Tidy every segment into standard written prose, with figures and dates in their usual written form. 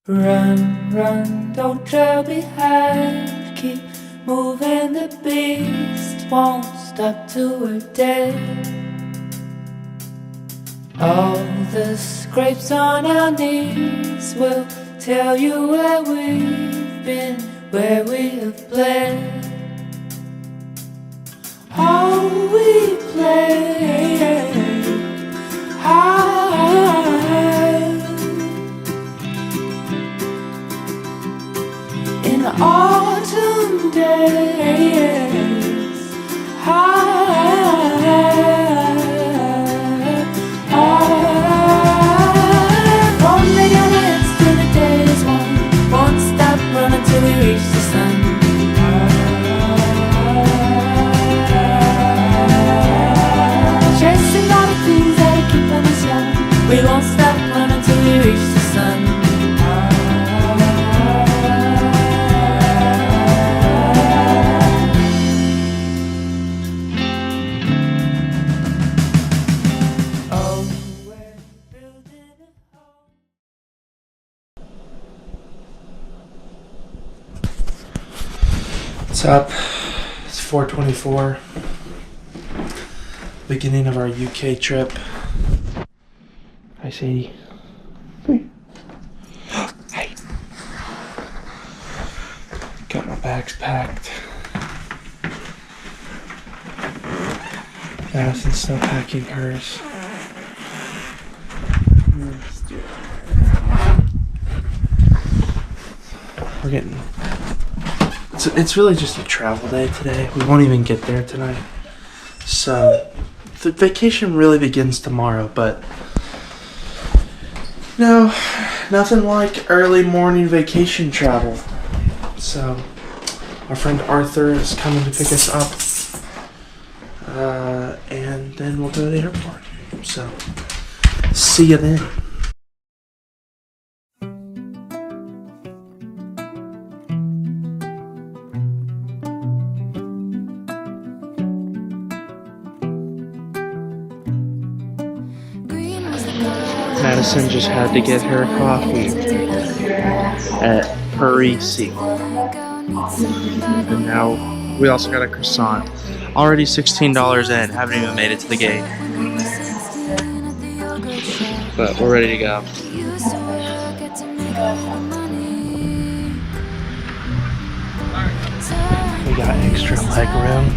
Run, run, don't trail behind. Keep moving, the beast won't stop till we're dead. All the scrapes on our knees will tell you where we've been, where we have bled. All we play high in autumn days, won't lay your heads till the day is won. Won't stop running till we reach the sun. Chasing all the things that are keeping us young. We won't stop running till we reach the sun. What's up? It's 4:24. Beginning of our UK trip. Hi, Sadie. Hey. Got my bags packed. Madison's still packing hers. We're getting... It's really just a travel day today. We won't even get there tonight. So, the vacation really begins tomorrow, but no, nothing like early morning vacation travel. So, our friend Arthur is coming to pick us up, and then we'll go to the airport. So, see you then. Madison just had to get her coffee at Parisi. And now we also got a croissant. Already $16 in, haven't even made it to the gate. But we're ready to go. We got extra leg room.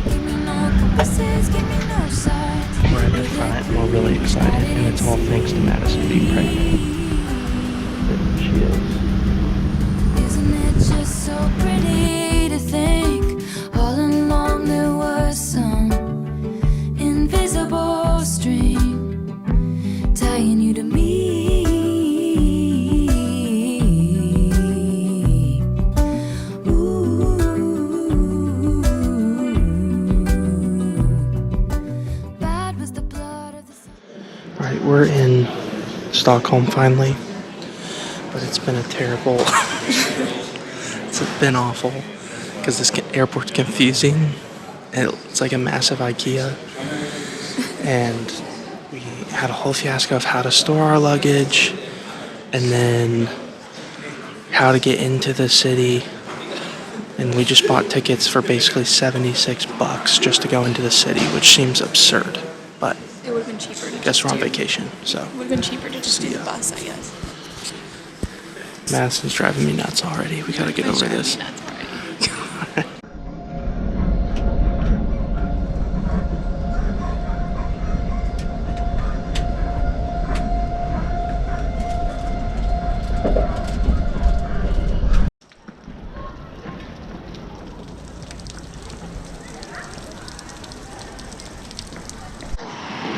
We're in the front, we're really excited, and it's all thanks to Madison being pregnant. She is. Isn't it just so pretty to think all along there was some invisible string tying you to me? Alright, we're in Stockholm finally, but it's been a terrible, it's been awful, because this airport's confusing. It's like a massive IKEA, and we had a whole fiasco of how to store our luggage, and then how to get into the city, and we just bought tickets for basically $76 just to go into the city, which seems absurd, but it would have been cheaper to guess we're on vacation, so. It would have been cheaper to just do the bus, I guess. Madison's driving me nuts already. We gotta get over this.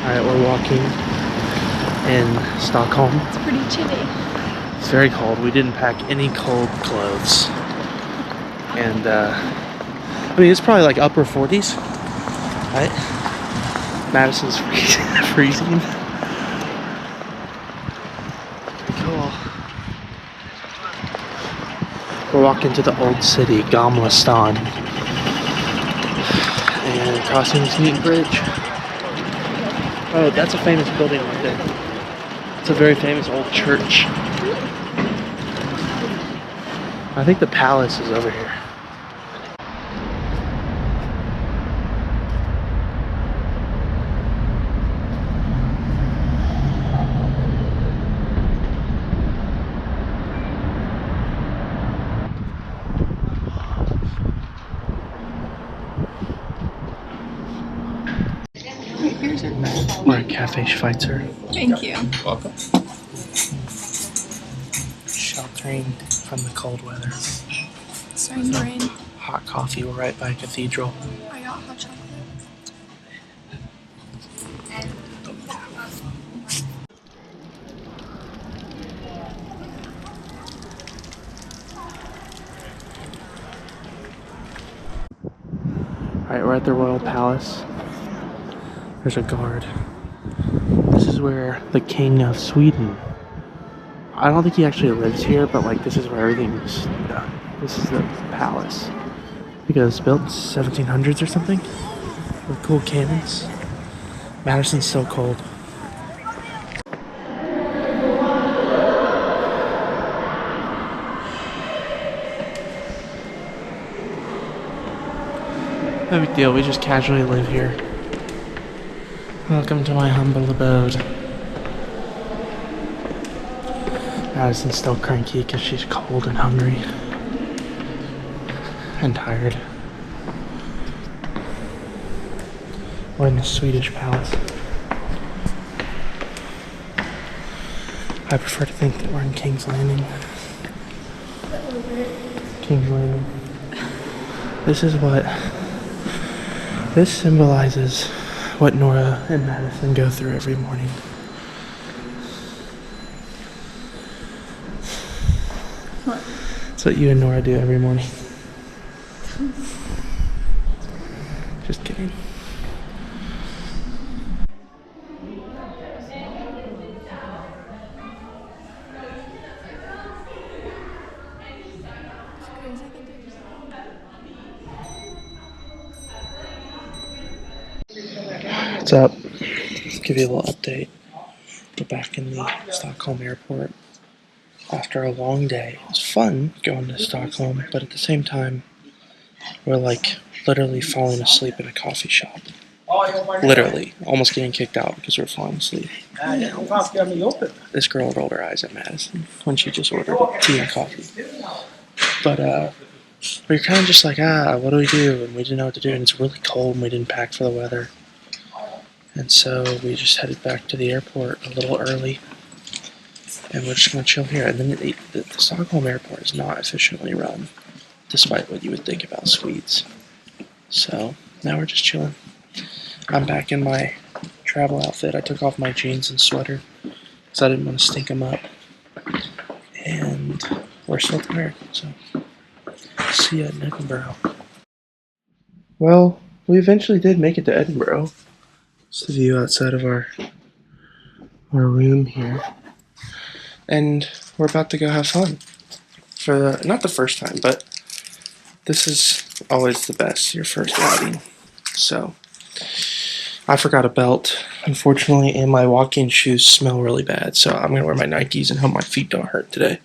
Alright, we're walking in Stockholm. It's pretty chilly. It's very cold. We didn't pack any cold clothes. And, I mean, it's probably like upper 40s, right? Madison's freezing. Cool. We're walking to the old city, Gamla and crossing this neat bridge. Oh, that's a famous building right there. It's a very famous old church. I think the palace is over here. Where a cafe Schweitzer. Thank you. Welcome. Sheltering from the cold weather. It's starting to rain. Hot coffee. We're right by a cathedral. I got hot chocolate. Alright, we're at the royal palace. There's a guard. This is where the king of Sweden. I don't think he actually lives here, but like this is where everything's done. This is the palace. Because it's built in 1700s or something. With cool cannons. Madison's so cold. No big deal, we just casually live here. Welcome to my humble abode. Madison's still cranky because she's cold and hungry. And tired. We're in the Swedish palace. I prefer to think that we're in King's Landing. King's Landing. This symbolizes what Nora and Madison go through every morning. What? It's what you and Nora do every morning. Just kidding. What's up? Let's give you a little update. We're back in the Stockholm airport after a long day. It was fun going to Stockholm, but at the same time, we're like literally falling asleep in a coffee shop. Literally, almost getting kicked out because we're falling asleep. This girl rolled her eyes at Madison when she just ordered tea and coffee. But we were kind of just like, what do we do? And we didn't know what to do, and it's really cold and we didn't pack for the weather. And so we just headed back to the airport a little early, and we're just going to chill here. And then the Stockholm airport is not efficiently run, despite what you would think about Swedes. So now we're just chilling. I'm back in my travel outfit. I took off my jeans and sweater because I didn't want to stink them up. And we're still tired, so see you in Edinburgh. Well, we eventually did make it to Edinburgh. It's the view outside of our room here. And we're about to go have fun. For not the first time, but this is always the best, your first outing. So, I forgot a belt, unfortunately, and my walking shoes smell really bad. So I'm going to wear my Nikes and hope my feet don't hurt today.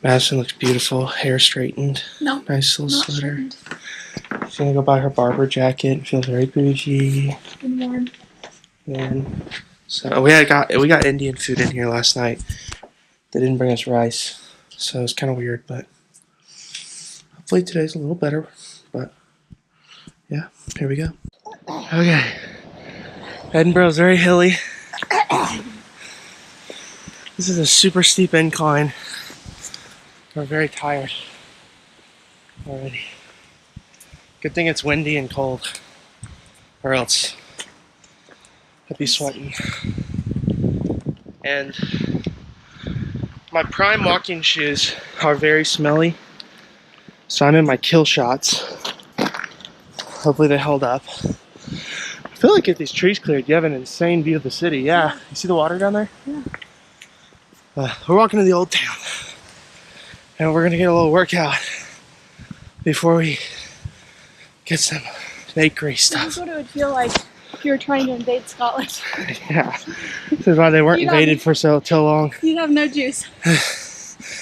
Madison looks beautiful, hair straightened. No. Nice little sweater. She's gonna go buy her barber jacket. Feels very bougie. And warm. And so we got Indian food in here last night. They didn't bring us rice, so it's kind of weird. But hopefully today's a little better. But yeah, here we go. Okay, Edinburgh's very hilly. This is a super steep incline. We're very tired already. Good thing it's windy and cold, or else I'd be sweating. And my prime walking shoes are very smelly, so I'm in my kill shots. Hopefully they held up. I feel like if these trees cleared, you have an insane view of the city. Yeah, you see the water down there? Yeah. We're walking to the old town, and we're gonna get a little workout before we get some bakery This is stuff. what it would feel like if you were trying to invade Scotland. Yeah, this is why they weren't invaded for so long. You'd have no juice.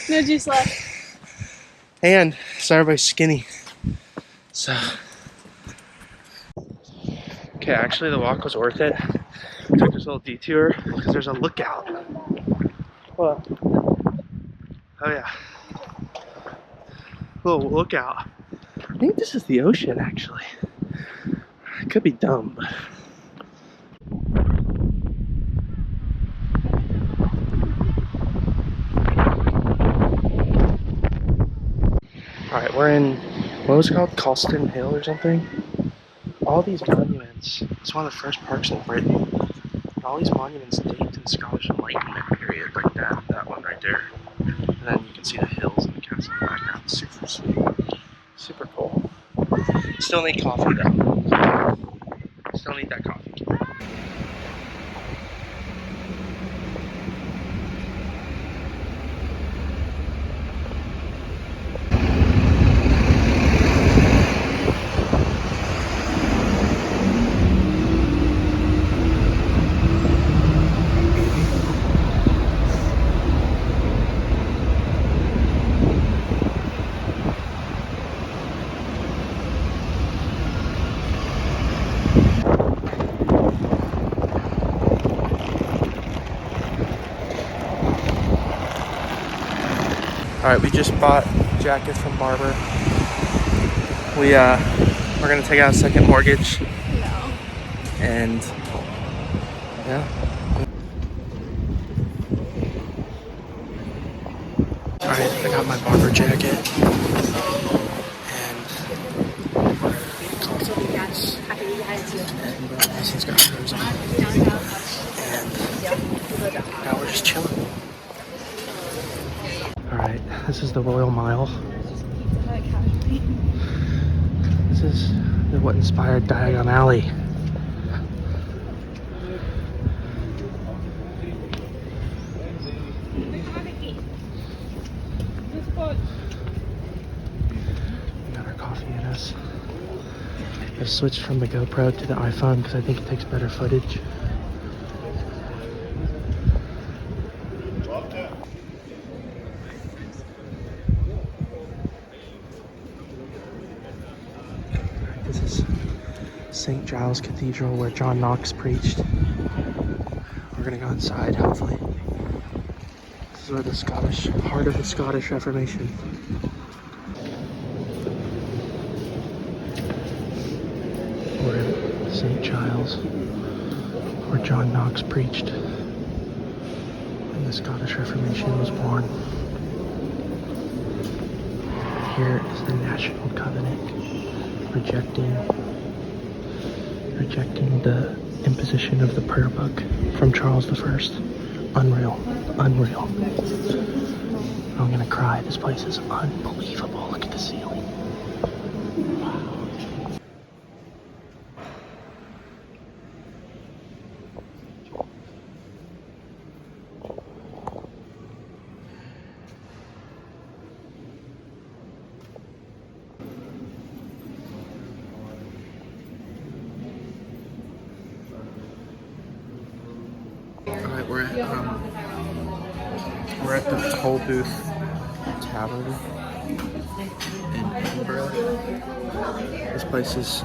No juice left. And so everybody's skinny. So. Okay, actually the walk was worth it. Took this little detour because there's a lookout. What? Oh yeah. Little lookout. I think this is the ocean actually. I could be dumb, but. Alright, we're in, what was it called? Colston Hill or something? All these monuments, it's one of the first parks in Britain. And all these monuments date to the Scottish Enlightenment period, like that one right there. And then you can see the hills and the castle in the background. Super sweet. Super cool. Still need coffee though. Still need that coffee. Alright, we just bought jackets from Barber. We're gonna take out a second mortgage. No. And yeah. Alright, I got my Barber jacket. And Madison's got hers on. And now we're just chilling. Alright, this is the Royal Mile. This is what inspired Diagon Alley. We got our coffee in us. I've switched from the GoPro to the iPhone because I think it takes better footage. This is St. Giles Cathedral where John Knox preached. We're gonna go inside, hopefully. This is where the heart of the Scottish Reformation. We're in St. Giles, where John Knox preached, and the Scottish Reformation was born. Here is the National Covenant, rejecting the imposition of the prayer book from Charles I. Unreal. Unreal. I'm gonna cry. This place is unbelievable. Look at the ceiling. Wow. Alright, we're at the Toll Booth Tavern in Edinburgh. This place is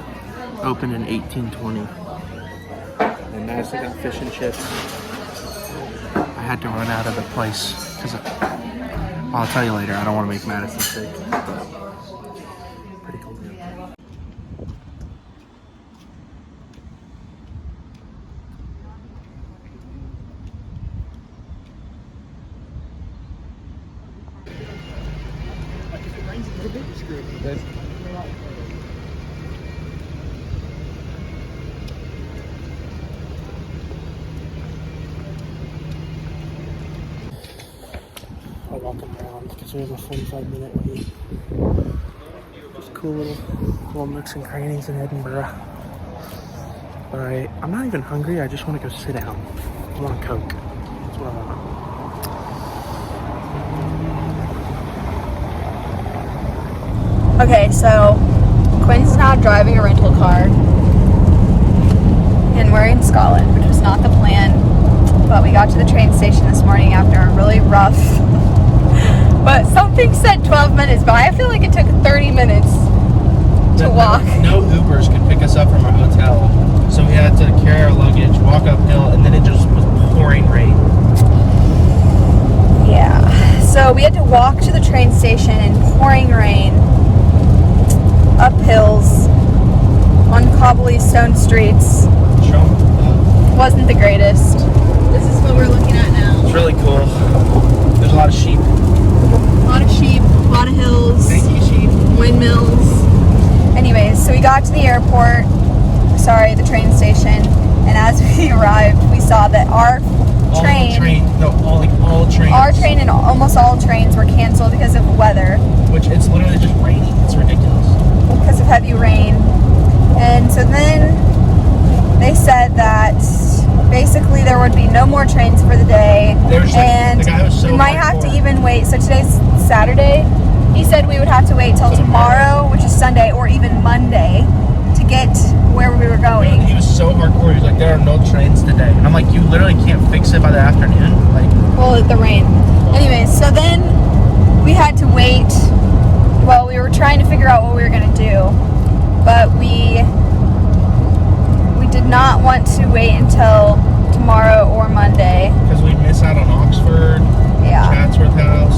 opened in 1820. And Madison got fish and chips. I had to run out of the place because I'll tell you later. I don't want to make Madison sick. But pretty cool. I'll walk them around because we have a 45-minute wait. Just cool little nooks and crannies in Edinburgh. But I'm not even hungry. I just want to go sit down. I want a Coke. That's what I want. Okay, so Quinn's now driving a rental car, and we're in Scotland, which was not the plan. But we got to the train station this morning after a really rough But something said 12 minutes, but I feel like it took 30 minutes to walk. No Ubers could pick us up from our hotel. So we had to carry our luggage, walk uphill, and then it just was pouring rain. Yeah. So we had to walk to the train station in pouring rain, up hills, on cobbly stone streets. Wasn't the greatest. This is what we're looking at now. It's really cool. There's a lot of sheep. A lot of sheep, a lot of hills. Thank you, sheep. Windmills. Anyways, so we got to the airport, the train station, and as we arrived, we saw that our train, all trains. our train and almost all trains were canceled because of weather. Which it's literally just raining. It's ridiculous. Because of heavy rain. And so then they said that basically there would be no more trains for the day. And the guy was so we might have to hardcore. even wait. So today's Saturday. He said we would have to wait till tomorrow, which is Sunday, or even Monday to get where we were going. He was so hardcore. He was like, there are no trains today. And I'm like, you literally can't fix it by the afternoon? Like, Well, the rain. Anyways, so then we had to wait. Well, we were trying to figure out what we were going to do. But we did not want to wait until tomorrow or Monday. because we miss out on Oxford, Yeah. Chatsworth House.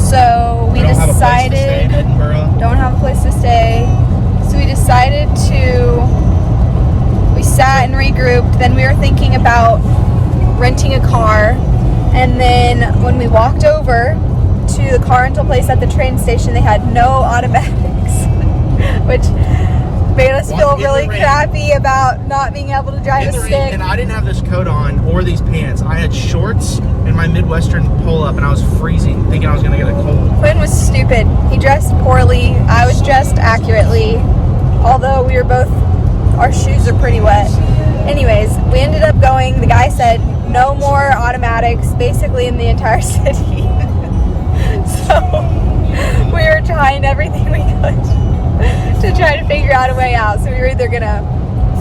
So we don't have a place to stay in decided, Edinburgh. don't have a place to stay. So we decided we sat and regrouped. Then we were thinking about renting a car. And then when we walked over to the car rental place at the train station, they had no automatics, which made us feel In the really rain. crappy about not being able to drive In a the rain, stick. and I didn't have this coat on or these pants. I had shorts and my Midwestern pull-up, and I was freezing, thinking I was going to get a cold. Quinn was stupid. He dressed poorly. I was dressed accurately. Although we were both, our shoes are pretty wet. Anyways, we ended up going. The guy said no more automatics basically in the entire city. So we were trying everything we could to try to figure out a way out. So we were either going to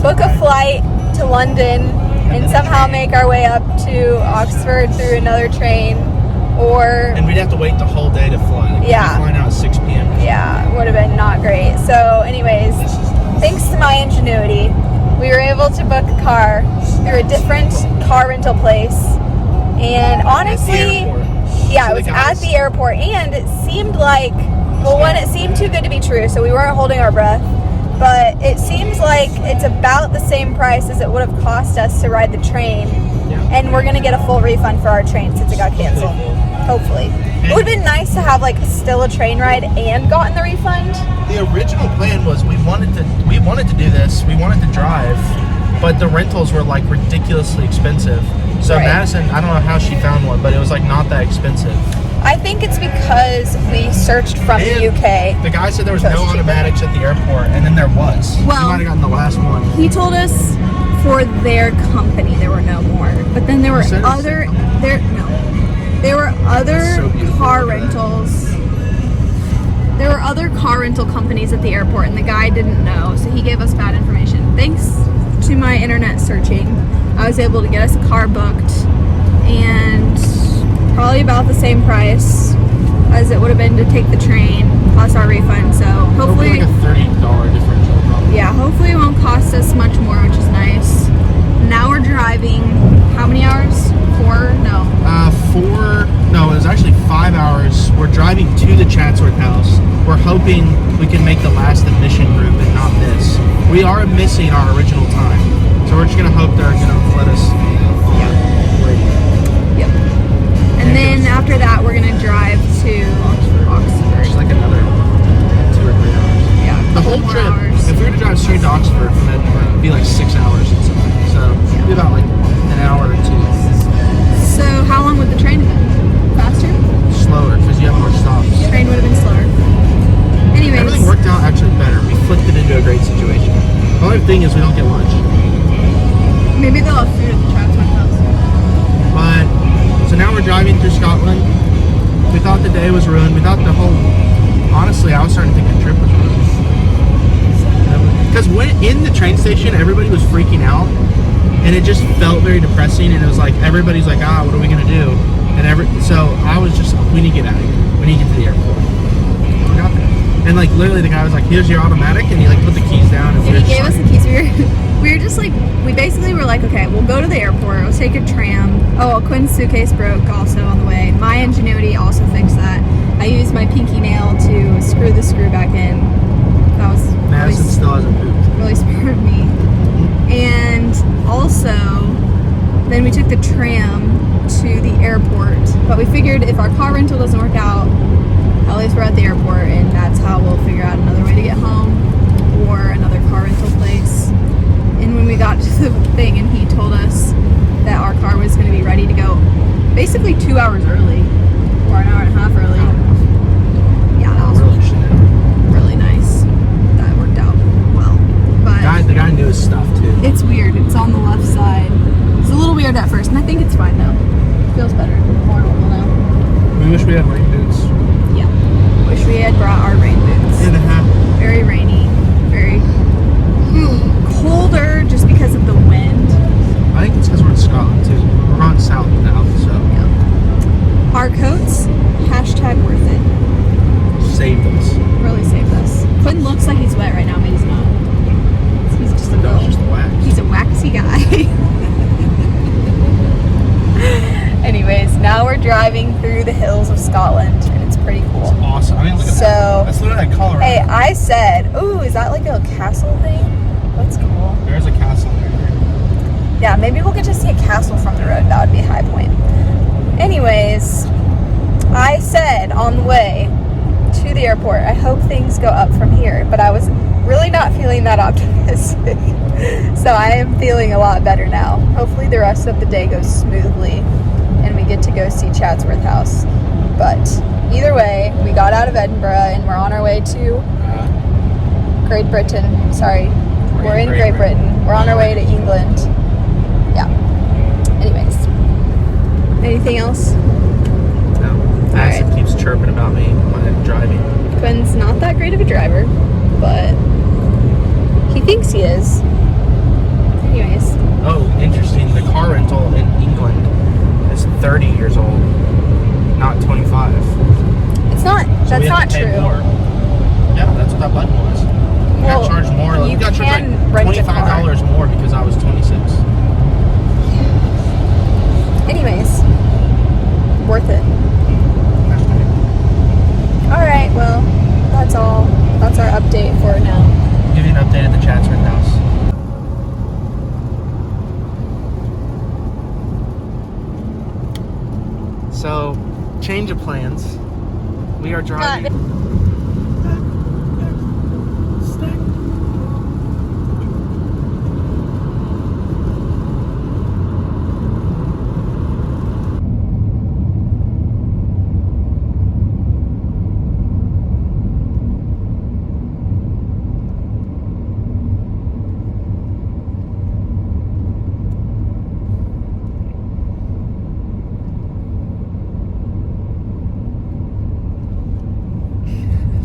book a flight to London and somehow make our way up to Oxford through another train, or And we'd have to wait the whole day to fly. Like, Yeah. we'd be flying out at 6 p.m. yeah, would have been not great. So anyways, thanks to my ingenuity, we were able to book a car through a different car rental place. And honestly, airport. yeah, So it the was guys- at the airport, and it seemed like, well, one, it seemed too good to be true, so we weren't holding our breath. But it seems like it's about the same price as it would have cost us to ride the train. Yeah. And we're going to get a full refund for our train since it got canceled. Hopefully. It would have been nice to have like still a train ride and gotten the refund. The original plan was we wanted to do this. We wanted to drive, but the rentals were like ridiculously expensive. So Right. Madison, I don't know how she found one, but it was like not that expensive. I think it's because we searched from the And UK. The guy said there was So no it's cheaper. automatics at the airport, and then there was. Well- you might have gotten the last one. He told us for their company there were no more, but then there were He said it's other their there were other That's so beautiful. car Look at that. rentals. There were other car rental companies at the airport, and the guy didn't know, so he gave us bad information. Thanks to my internet searching, I was able to get us a car booked, and probably about the same price as it would have been to take the train plus our refund. So hopefully, like a $30 differential. Probably. yeah, hopefully it won't cost us much more, which is nice. Now we're driving, how many hours? 4? No. 4. No, it was actually 5 hours. We're driving to the Chatsworth House. We're hoping we can make the last admission group and not miss. We are missing our original time, so we're just gonna hope they're gonna let us. Wait. Yep. And then after that, we're gonna drive to Oxford. It's like another 2 or 3 hours. Yeah. The whole more trip, hours. if we were to drive straight to Oxford from Edinburgh, it'd be like 6 hours and something. So it'd be about like an hour or 2. So how long would the train have been? Faster? Slower because you have more stops. Train would have been slower. Anyways. Everything worked out actually better. We flipped it into a great situation. The only thing is we don't get lunch. Maybe they'll have food at the Chatsworth House. But so now we're driving through Scotland. We thought the day was ruined. We thought the whole. Honestly, I was starting to think the trip was ruined. Because when in the train station, everybody was freaking out, and it just felt very depressing. And it was like everybody's like, what are we gonna do? So I was just, we need to get out of here. We need to get to the airport. We got there. And like literally the guy was like, here's your automatic, and he like put the keys down. And he gave us the keys. We were just like, we basically were like, okay, we'll go to the airport. We'll take a tram. Oh, Quinn's suitcase broke also on the way. My ingenuity also fixed that. I used my pinky nail to screw the screw back in. That was Madison still hasn't pooped. Really smart of me. And also, then we took the tram to the airport. But we figured if our car rental doesn't work out, at least we're at the airport, and that's how we'll figure out another way to get home or another car rental place. And when we got to the thing and he told us that our car was going to be ready to go basically 2 hours early or an hour and a half early. Yeah, that was really nice. That worked out well. But the guy knew his stuff too. it's weird. It's on the left side. It's a little weird at first, and I think it's fine though. It feels better. More normal now. We wish we had rain boots. Yeah. Wish we had brought our rain boots. And a hat. Very rainy. Very colder just because of the wind. I think it's because we're in Scotland too. We're on south now, so. Yeah. Our coats, hashtag worth it. Saved us. Really saved us. Quinn looks like he's wet right now, but he's not. He's just a That was little, just wax. he's a waxy guy. Anyways, now we're driving through the hills of Scotland, and it's pretty cool. It's awesome. I mean, look at that. So, That's literally like Colorado. hey, I said, ooh, is that like a castle thing? That's cool. There's a castle there. Yeah, maybe we'll get to see a castle from the road. That would be a high point. Anyways, I said on the way to the airport, I hope things go up from here, but I was really not feeling that optimistic. So I am feeling a lot better now. Hopefully the rest of the day goes smoothly and we get to go see Chatsworth House. But either way, we got out of Edinburgh and we're on our way to Great Britain. Sorry, we're in Great Britain. We're on our way to England. Yeah. Anyways. Anything else? No. Madison keeps chirping about me when I'm driving. Quinn's not that great of a driver, but he thinks he is. Anyways. Oh, interesting. The car rental in England is 30 years old, not 25. It's not, So that's we have not to pay true. more. Yeah, that's what that button was. We Well, got charged more. you We got charged can like rent a car. $25 more because I was 26. Anyways. Worth it. Alright, well, that's all. That's our update for now. Give you an update at the Chatsworth House. So, change of plans. We are driving.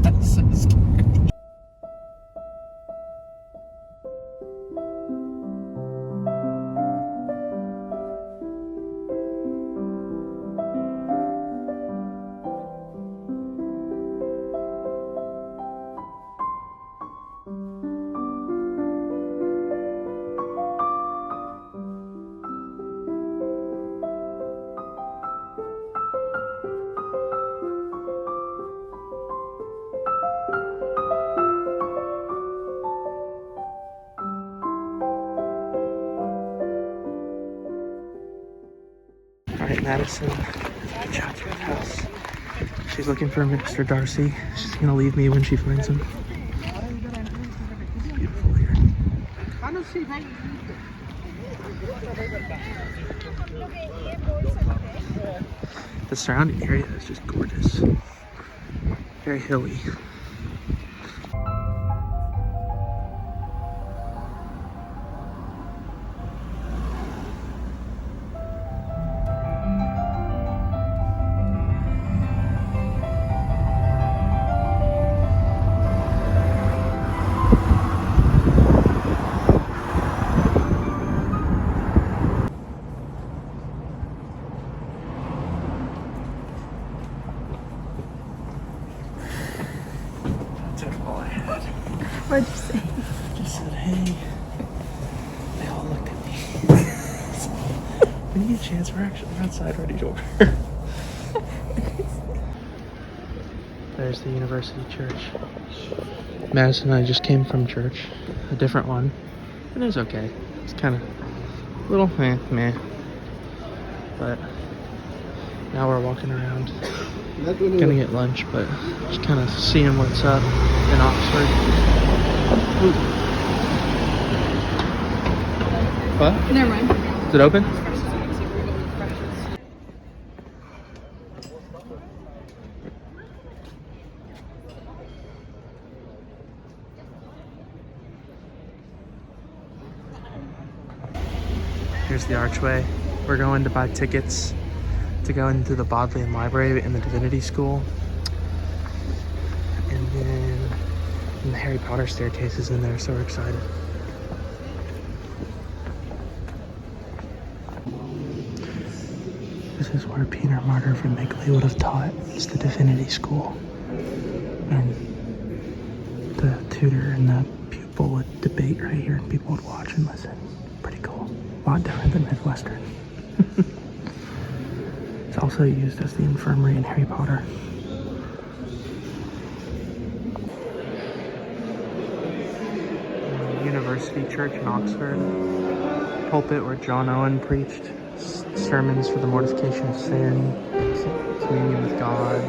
That's so scary. Alright, Madison is at the Chatsworth House. She's looking for Mr. Darcy. She's gonna leave me when she finds him. It's beautiful here. The surrounding area is just gorgeous. Very hilly. What'd you say? Just said, hey. They all looked at me. When you get a chance, we're outside ready to order. There's the University Church. Madison and I just came from church. A different one. And it was okay. It's kind of a little meh. But now we're walking around. Gonna get lunch, but just kind of seeing what's up in Oxford. Ooh. What? Never mind. Is it open? Here's the archway. We're going to buy tickets to go into the Bodleian Library in the Divinity School. And then the Harry Potter staircase is in there, so we're excited. This is where Peter Martyr from Migley would have taught. It's the Divinity School. And the tutor and the pupil would debate right here, and people would watch and listen. Pretty cool. A lot different than Midwestern. It's also used as the infirmary in Harry Potter. University Church in Oxford. Pulpit where John Owen preached sermons for the mortification of sin, communion with God.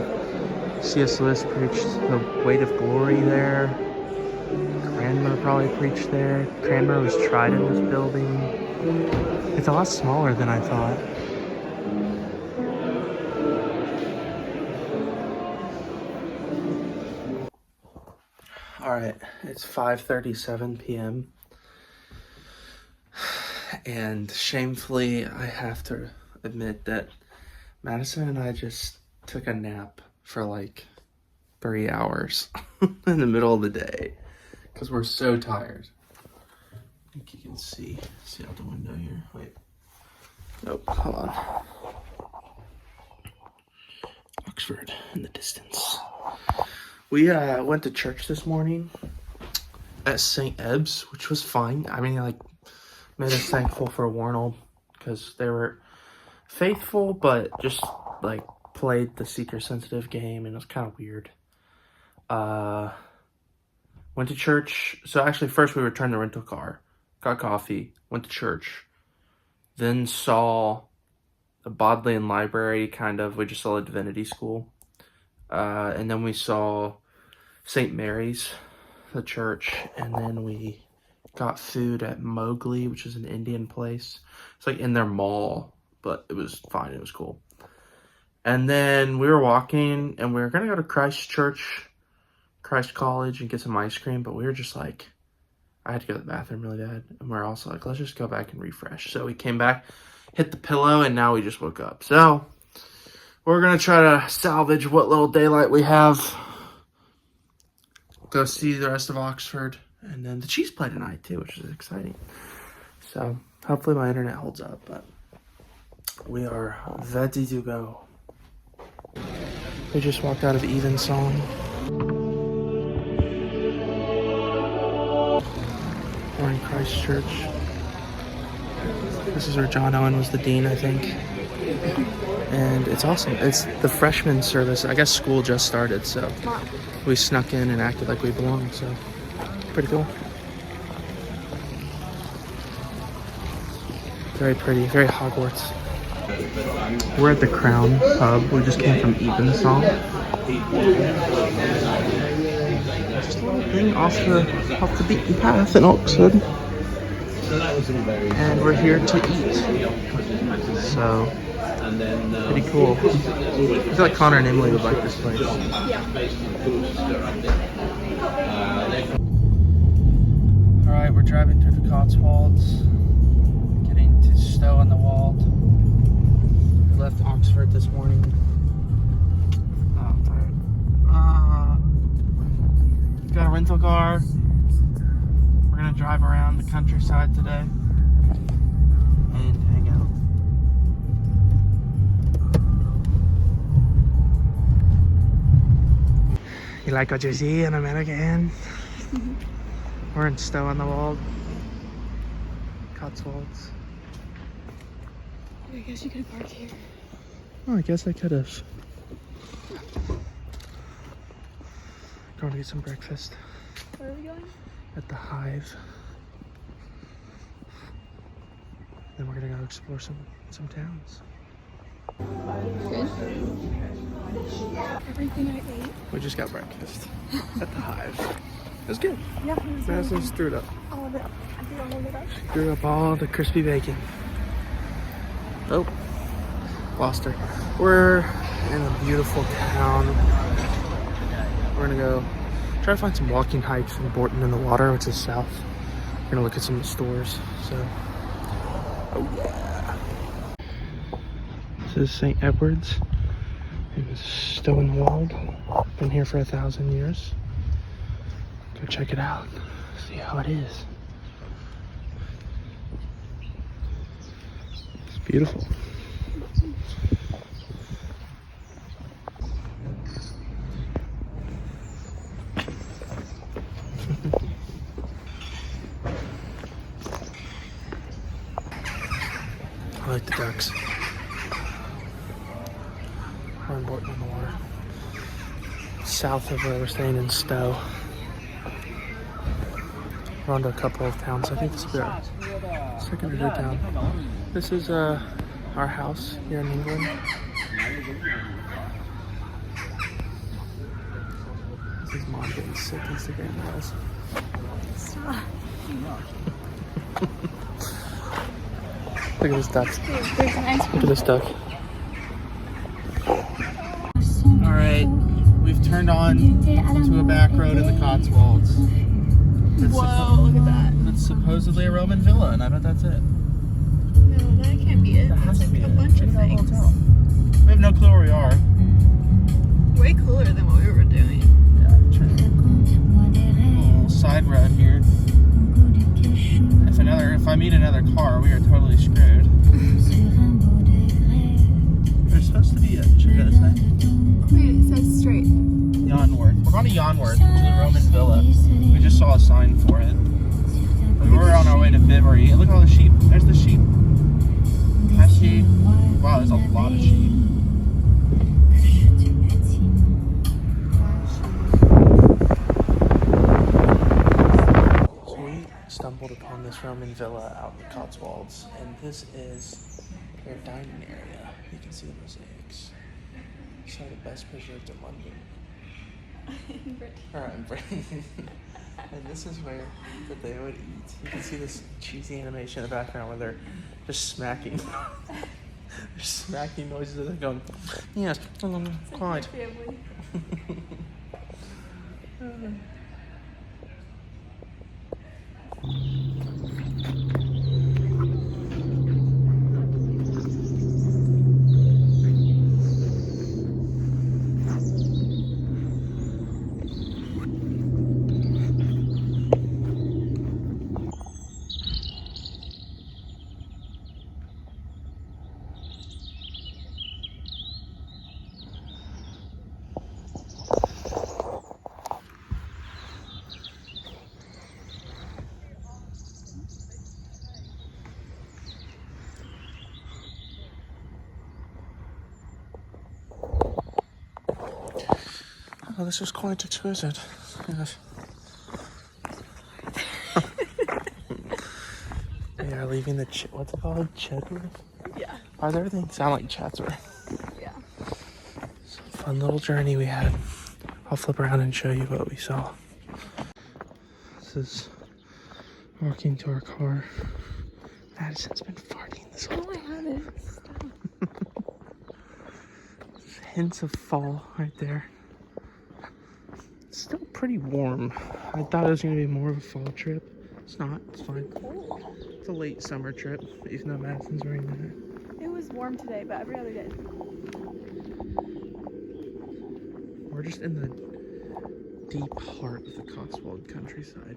C.S. Lewis preached the weight of glory there. Cranmer probably preached there. Cranmer was tried in this building. It's a lot smaller than I thought. Alright, it's 5:37 p.m. And shamefully, I have to admit that Madison and I just took a nap for like 3 hours in the middle of the day because we're so tired. I think you can see out the window here. Wait. Nope, hold on. Oxford in the distance. We went to church this morning at St. Ebb's, which was fine. I mean, like, made us thankful for Warnell because they were faithful, but just like played the seeker-sensitive game, and it was kind of weird. Went to church. So actually, first we returned the rental car, got coffee, went to church, then saw the Bodleian Library. We just saw the Divinity School, and then we saw St. Mary's, the church, and then we got food at Mowgli, which is an Indian place. It's like in their mall, but it was fine. It was cool. And then we were walking, and we were going to go to Christ College, and get some ice cream, but we were just like, I had to go to the bathroom really bad. And we were also like, let's just go back and refresh. So we came back, hit the pillow, and now we just woke up. So we're going to try to salvage what little daylight we have. Go see the rest of Oxford. And then the Chiefs play tonight too, which is exciting. So hopefully my internet holds up, but we are ready to go. We just walked out of Evensong. We're in Christchurch. This is where John Owen was the dean, I think. And it's awesome. It's the freshman service. I guess school just started, so we snuck in and acted like we belonged, so pretty cool. Very pretty, very Hogwarts. We're at the Crown pub. We just came from Evensong. Just a little thing off the beaten path in Oxford. And we're here to eat. So, pretty cool. I feel like Connor and Emily would like this place. Alright, we're driving through the Cotswolds, getting to Stow-on-the-Wold. We left Oxford this morning. Oh, I'm tired. Got a rental car. We're gonna drive around the countryside today and hang out. You like what you see in America, Ann? We're in Stow-on-the-Wold, Cotswolds. I guess you could park here. Oh, I guess I could have. Going to get some breakfast Where are we going? at the Hive. Then we're gonna go explore some towns. Good. Everything I ate. We just got breakfast at the Hive. It was good. Yeah, it was Madison just threw it up. all of it. I threw all of it up. Threw up all the crispy bacon. Oh, lost her. We're in a beautiful town. We're gonna go try to find some walking hikes in Borton in the Water, which is south. We're gonna look at some of the stores. So, oh yeah. This is St. Edward's in Stow-on-the-Wold. Been here for 1,000 years. Go check it out. See how it is. It's beautiful. I like the ducks. We're in Borton on the Water. South of where we're staying in Stow. We're on to a couple of towns. I think this will be our second or third town. This is our house here in England. This is Mom getting sick Instagram reels. Look at this duck. Look at this duck. Alright, we've turned on to a back road in the Cotswolds. Whoa, look at that. It's supposedly a Roman villa, and I bet that's it. No, that can't be it. That has It's to be like a it. bunch Check of out the things. hotel. We have no clue where we are. Way cooler than what we were doing. Yeah, true. A little side road here. If I meet another car, we are totally screwed. There's supposed to be a, should we go this way? Wait, it says straight. Yarnworth. We're going to Yarnworth, which is a Roman villa. We just saw a sign for it. We were on our way to Bibury. Look at all the sheep. There's the sheep. Hi, sheep. Wow, there's a lot of sheep. So we stumbled upon this Roman villa out in the Cotswolds, and this is their dining area. You can see the mosaics. Some of the best preserved in London. In Britain. And this is where that they would eat. You can see this cheesy animation in the background where they're just smacking. They're smacking noises and they're going, yes, quite. Oh, this was quite exquisite. Yes. We are leaving the, what's it called? Chatsworth? Yeah. Why does everything sound like Chatsworth? Yeah. It's a fun little journey we had. I'll flip around and show you what we saw. This is walking to our car. Madison's been farting this whole No, I haven't. Stop. hints of fall right there. It's still pretty warm. I thought it was going to be more of a fall trip. It's not. It's fine. It's a late summer trip, even though Madison's wearing that. It was warm today, but every other day. We're just in the deep heart of the Cotswold countryside.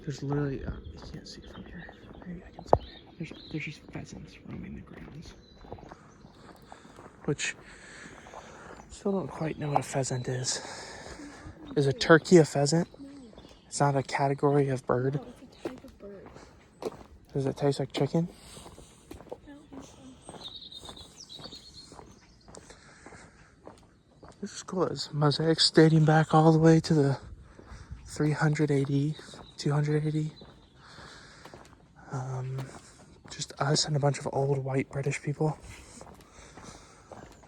There's literally, you can't see from here. Maybe I can see. There's just pheasants roaming the grounds. Which, still don't quite know what a pheasant is. Is a turkey a pheasant? It's not a category of bird. No, it's a type of bird. Does it taste like chicken? I don't think so. This is cool. There's mosaics dating back all the way to the 300 AD, 200 AD. Just us and a bunch of old white British people.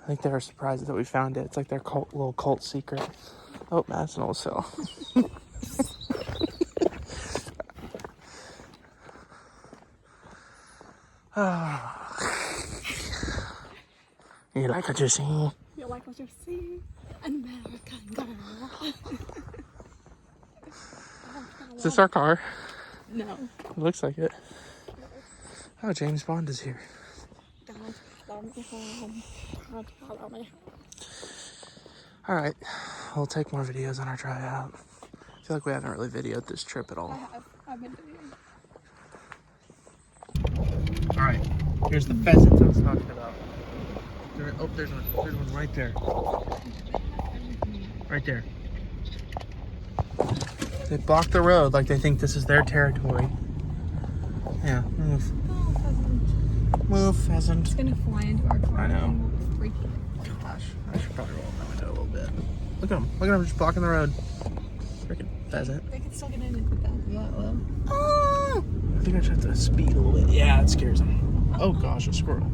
I think they were surprised that we found it. It's like their little cult secret. Oh, Madison also. You like what you see? You like what you see? An American girl. Is this our car? No. It looks like it. Oh, James Bond is here. Don't follow me home. Don't follow me home. Alright, we'll take more videos on our drive out. I feel like we haven't really videoed this trip at all. I've been videoing. Alright, here's the pheasants I was talking about. There's one right there. Right there. They block the road like they think this is their territory. Yeah, move. Oh, pheasant. Move, pheasant. It's gonna fly into our car. I know. And freak it. Gosh, I should probably roll my window a little bit. Look at them. Look at them just blocking the road. Freaking pheasant. They can still get in with that low. Ah! I think I should have to speed a little bit. Yeah, it scares them. Oh gosh, a squirrel.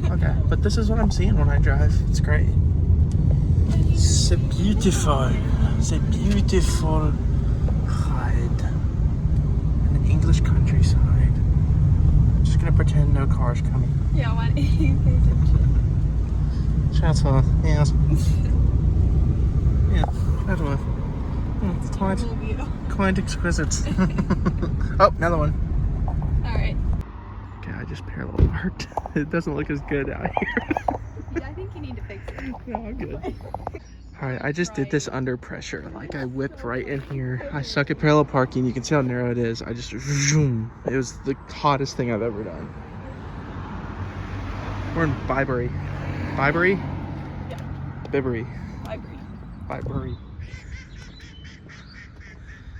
Okay, but this is what I'm seeing when I drive. It's great. It's beautiful. It's a beautiful ride. In the English countryside. I'm just gonna pretend no car's coming. Yeah, why don't you pay attention? Shout out, yes. Yeah, that one. It's quite exquisite. Oh, another one. Alright. Okay, I just parallel parked. It doesn't look as good out here. Yeah, I think you need to fix it. No, I'm good. Alright, I just did this under pressure. Like, I whipped right in here. I suck at parallel parking. You can see how narrow it is. I just zoom. It was the hottest thing I've ever done. We're in Bybury. Bybury? Yeah. Bibbury. Library. Bybury.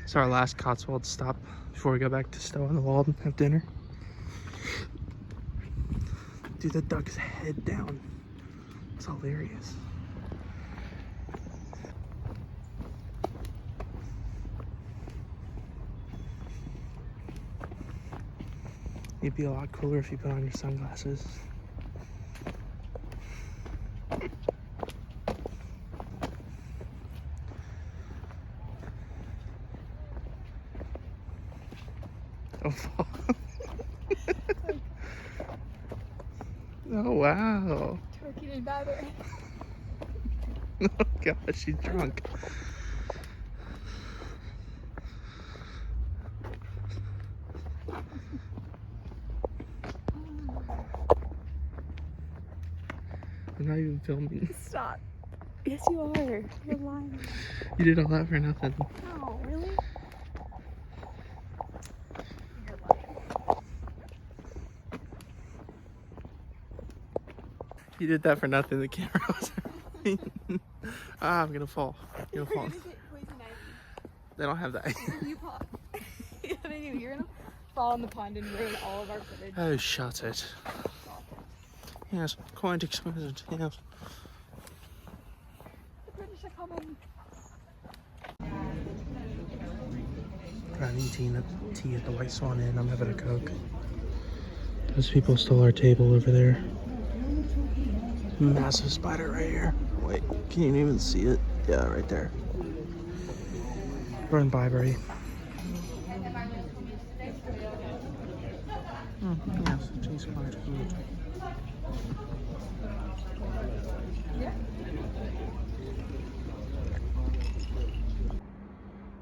It's our last Cotswolds stop before we go back to Stow-on-the-Wold and have dinner. Dude, the duck's head down. It's hilarious. It'd be a lot cooler if you put on your sunglasses. Oh, oh wow. Turkey and Bybury. Oh gosh, she's drunk. I'm not even filming. Stop. Yes, you are. You're lying. You did all that for nothing. No, really? You're lying. You did that for nothing. The camera was I'm gonna fall. You're gonna fall. You're gonna get poison ivy. They don't have that. You pop. Yeah, they do. You're gonna fall in the pond and ruin all of our footage. Oh, shut it. Yes, quite exquisite. Yes. The British are coming. I'm eating tea at the White Swan Inn. I'm having a Coke. Those people stole our table over there. Massive spider right here. Wait, can you even see it? Yeah, right there. We're in Bybury. Yes, it tastes quite good.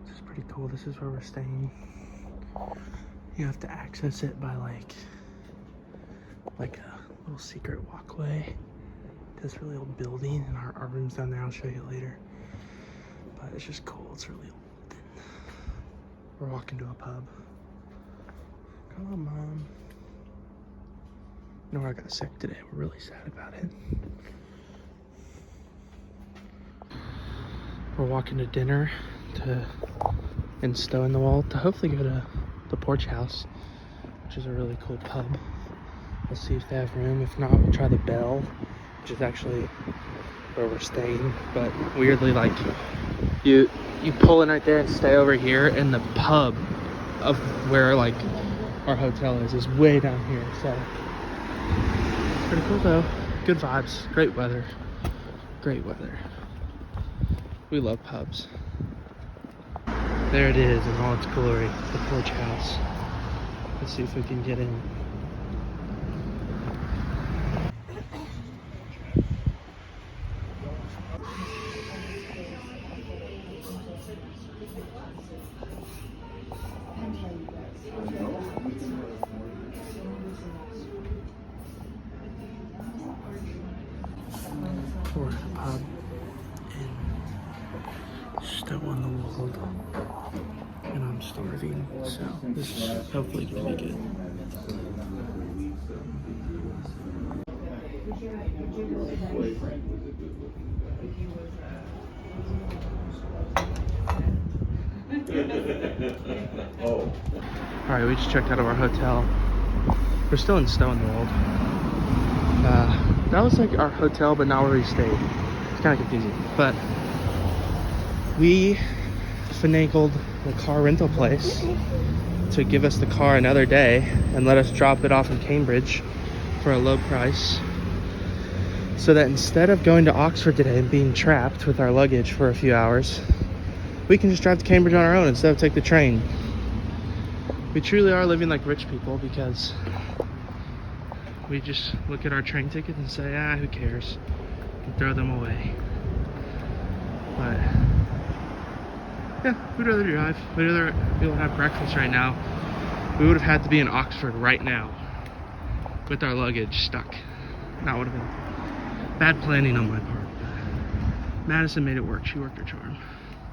This is pretty cool. This is where we're staying. You have to access it by like a little secret walkway to this really old building, and our room's down there. I'll show you later. But it's just cool. It's really old. And we're walking to a pub. Come on, Mom. Nora got sick today. We're really sad about it. We're walking to dinner to in Stow-on-the-Wold to hopefully go to the Porch House, which is a really cool pub. We'll see if they have room. If not, we'll try the Bell, which is actually where we're staying. But weirdly, like, you pull in right there and stay over here, and the pub of where like our hotel is way down here. So it's pretty cool though. Good vibes, great weather. Great weather. We love pubs. There it is in all its glory, the Porch House. Let's see if we can get in. We're at a pub in Stow-on-the-Wold, and I'm starving, so this is hopefully gonna be good. Alright, we just checked out of our hotel. We're still in Stow-on-the-Wold. That was like our hotel, but not where we stayed. It's kind of confusing. But we finagled the car rental place to give us the car another day and let us drop it off in Cambridge for a low price. So that instead of going to Oxford today and being trapped with our luggage for a few hours, we can just drive to Cambridge on our own instead of take the train. We truly are living like rich people because we just look at our train tickets and say, who cares? And throw them away. But yeah, we'd rather drive. We'd rather be able to have breakfast right now. We would have had to be in Oxford right now with our luggage stuck. That would have been bad planning on my part. Madison made it work. She worked her charm.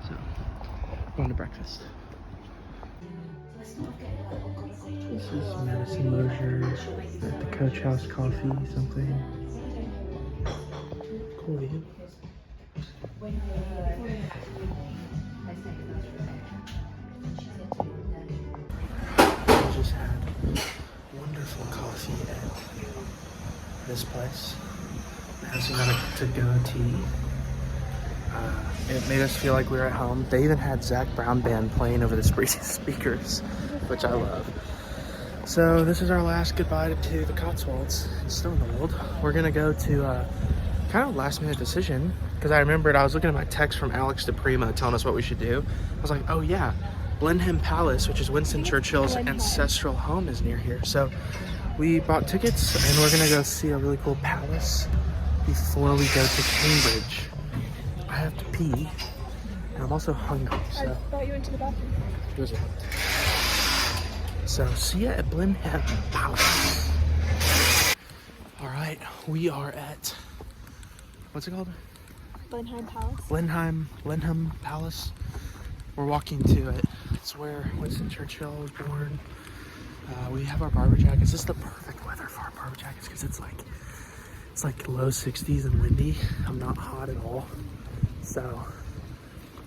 So, going to breakfast. This is Madison Lozier at the Coach House Coffee something. Cool view. I just had wonderful coffee at this place. Madison got a to-go tea. It made us feel like we were at home. They even had Zach Brown Band playing over the speakers, which I love. So this is our last goodbye to the Cotswolds in Stow-on-the-Wold. We're gonna go to kind of last minute decision because I remembered I was looking at my text from Alex DePrima telling us what we should do. I was like, oh yeah, Blenheim Palace, which is Winston Churchill's ancestral home, is near here. So we bought tickets and we're gonna go see a really cool palace before we go to Cambridge. I have to pee, and I'm also hungry, so. I thought you went to the bathroom. There's a So, see ya at Blenheim Palace. Alright, we are at, what's it called? Blenheim Palace. Blenheim Palace. We're walking to it. It's where Winston Churchill was born. We have our barber jackets. This is the perfect weather for our barber jackets because it's like low 60s and windy. I'm not hot at all. So,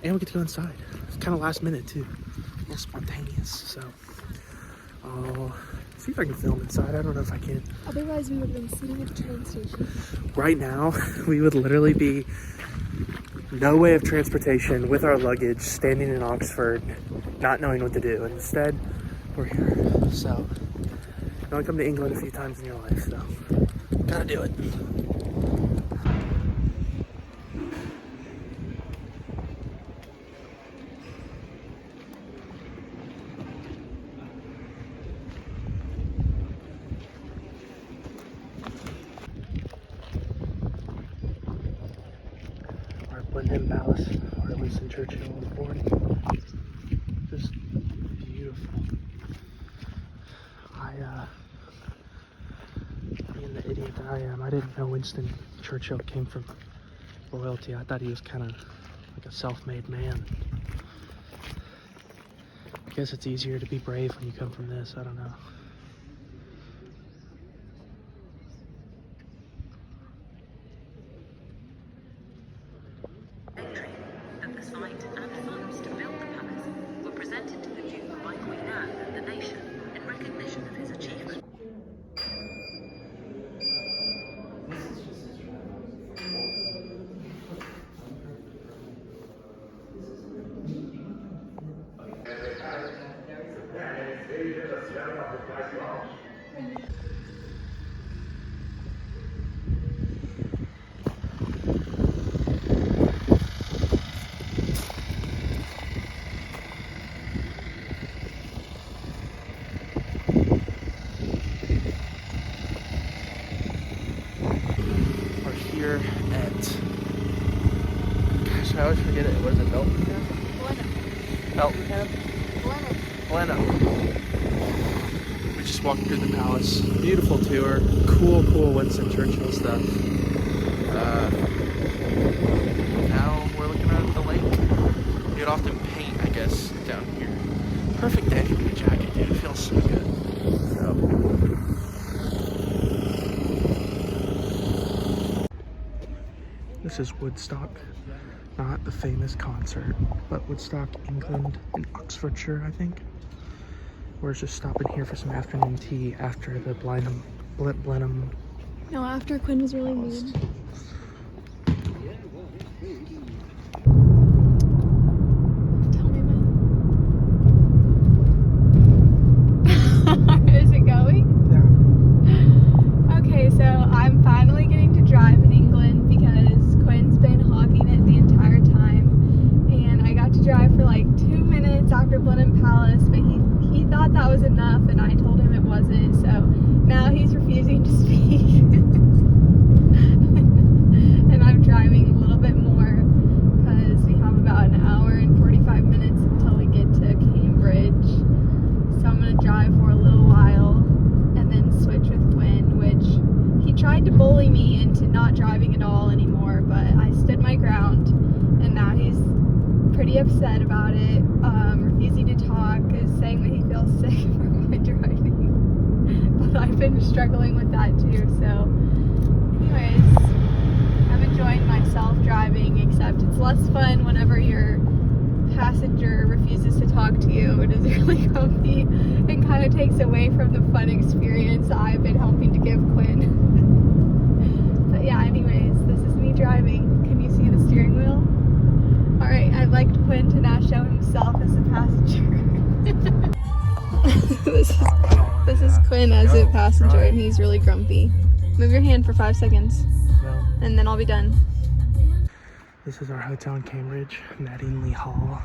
and we get to go inside. It's kind of last minute too. A little spontaneous. So, I'll see if I can film inside. I don't know if I can. Otherwise, we would have been sitting at the train station. Right now, we would literally be no way of transportation with our luggage, standing in Oxford, not knowing what to do. And instead, we're here. So, you only come to England a few times in your life, so gotta do it. Blenheim Palace, where Winston Churchill was born. Just beautiful. Being the idiot that I am, I didn't know Winston Churchill came from royalty. I thought he was kind of like a self-made man. I guess it's easier to be brave when you come from this, I don't know. presented to the Duke by Queen Anne and the nation in recognition of his achievement. We're here at, gosh, I always forget it. What is it, Belton Camp? Belton Camp? Glenna. We just walked through the palace. Beautiful tour. Cool Winston Churchill stuff. Now we're looking at the lake. You'd often paint, I guess, down here. Perfect day for the jacket, dude. It feels so good. This is Woodstock, not the famous concert, but Woodstock, England, in Oxfordshire, I think. We're just stopping here for some afternoon tea after the Blenheim. No, after Quinn was really mean. Tell me when. Is it going? Yeah. Okay, so I'm finally getting to drive in England because Quinn's been hogging it the entire time. And I got to drive for like 2 minutes after Blenheim Palace, but he thought that was enough and I told him it wasn't, so now he's refusing to speak. And I'm driving a little bit more because we have about an hour and 45 minutes until we get to Cambridge. So I'm going to drive for a little while and then switch with Quinn, which he tried to bully me into not driving at all anymore, but I stood my ground and now he's pretty upset about it, refusing to talk, is saying that he feels sick from my driving. But I've been struggling with that too, so anyways, I'm enjoying myself driving, except it's less fun whenever your passenger refuses to talk to you. It is really grumpy and kind of takes away from the fun experience I've been helping to give Quinn. But yeah, anyways, this is me driving. Can you see the steering wheel? Alright, I'd like Quinn to now show himself as a passenger. This is Quinn as a passenger, and he's really grumpy. Move your hand for 5 seconds, and then I'll be done. This is our hotel in Cambridge, Mattingly Hall,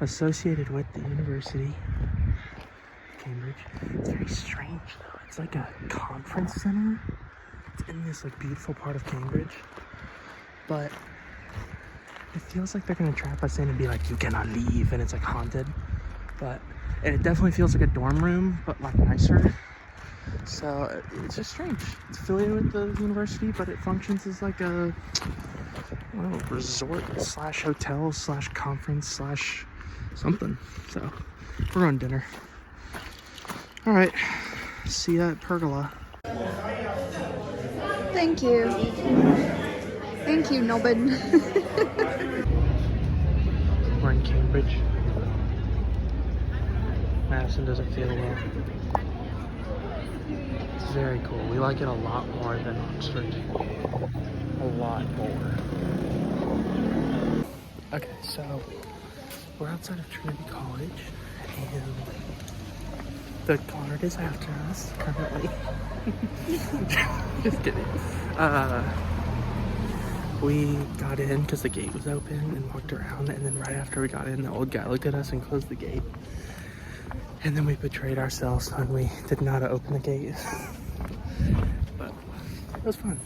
associated with the University of Cambridge. It's very strange though. It's like a conference center. It's in this like beautiful part of Cambridge, but it feels like they're gonna trap us in and be like, you cannot leave, and it's like haunted. And it definitely feels like a dorm room, but like nicer. So it's just strange. It's affiliated with the university, but it functions as like a, I don't know, resort slash hotel slash conference slash something. So we're on dinner. All right, see ya at Pergola. Thank you. Thank you, Nobbin. We're in Cambridge. Madison doesn't feel well. It's very cool. We like it a lot more than Oxford. A lot more. Okay, so we're outside of Trinity College and the guard is after us currently. Just kidding. We got in because the gate was open and walked around, and then right after we got in, the old guy looked at us and closed the gate. And then we betrayed ourselves when we didn't know how to open the gate. But it was fun.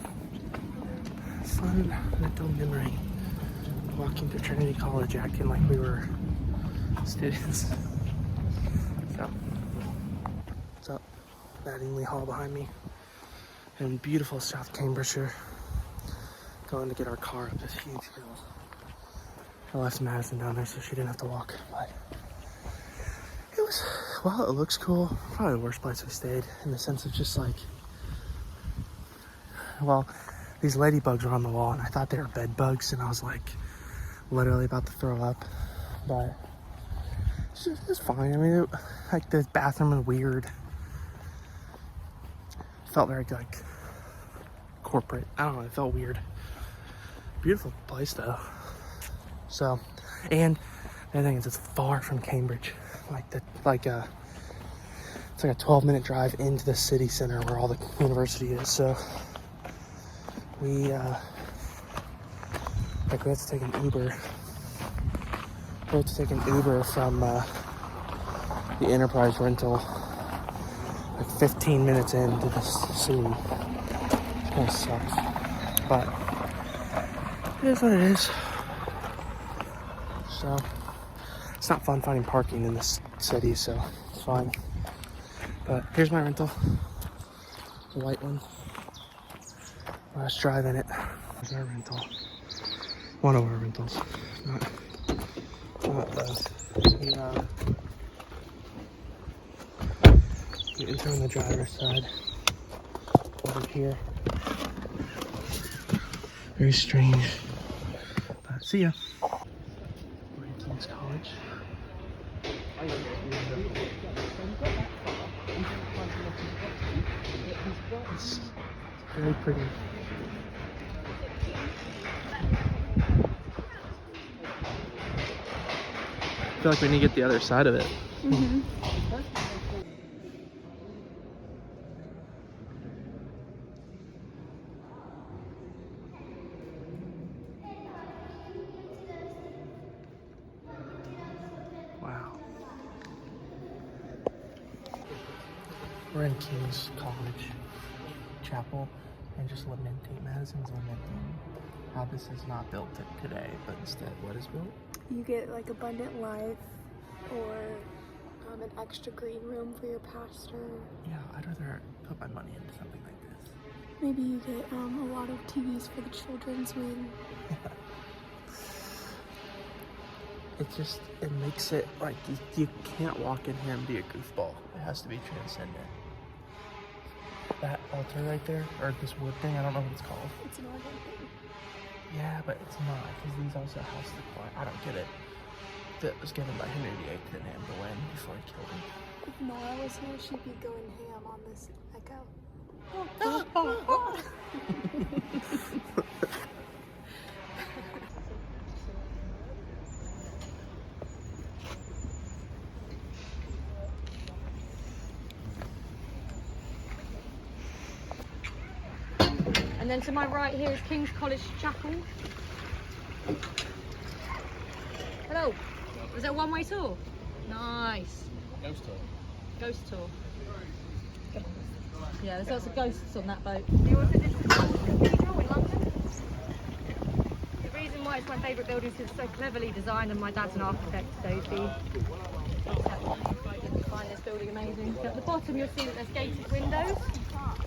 Fun mental memory. Walking through Trinity College acting like we were students. So, what's up? Mattingly Hall behind me. And beautiful South Cambridgeshire. Going to get our car up this huge hill. I left Madison down there so she didn't have to walk. But it was, well, it looks cool. Probably the worst place we stayed in the sense of just like, well, these ladybugs were on the wall and I thought they were bed bugs and I was like literally about to throw up. But It's fine. I mean, like the bathroom is weird. Felt very like corporate. I don't know. It felt weird. Beautiful place though. So, and the other thing is, it's far from Cambridge. It's like a 12-minute drive into the city center where all the university is. So we had to take an Uber. We had to take an Uber from the Enterprise rental like 15 minutes into the city. It kind of sucks, but it is what it is. So it's not fun finding parking in this city, so it's fine. But here's my rental, the white one. Let's drive in it. Here's our rental. One of our rentals, not both. You enter on the driver's side over here. Very strange. But see ya. We're in King's College. It's very pretty. I feel like we need to get the other side of it. Mm-hmm. Wow. We're in King's College Chapel and just lamenting. Madison's lamenting how this is not built today, but instead what is built? You get like abundant life or an extra green room for your pastor. Yeah, I'd rather put my money into something like this. Maybe you get a lot of TVs for the children's wing. It makes it like you can't walk in here and be a goofball. It has to be transcendent. That altar right there, or this wood thing, I don't know what it's called. It's an organ thing. Yeah, but it's not, because these also house the choir. I don't get it. That was given by Henry VIII to Anne Boleyn before he killed him. If Nora was here, she'd be going ham on this echo. And then to my right here is King's College Chapel. Hello. Was that a one-way tour? Nice. Ghost tour. Ghost tour. Yeah, there's lots of ghosts on that boat. You also did the cathedral in London? The reason why it's my favourite building is it's so cleverly designed, and my dad's an architect, so he find this building amazing. So at the bottom you'll see that there's gated windows.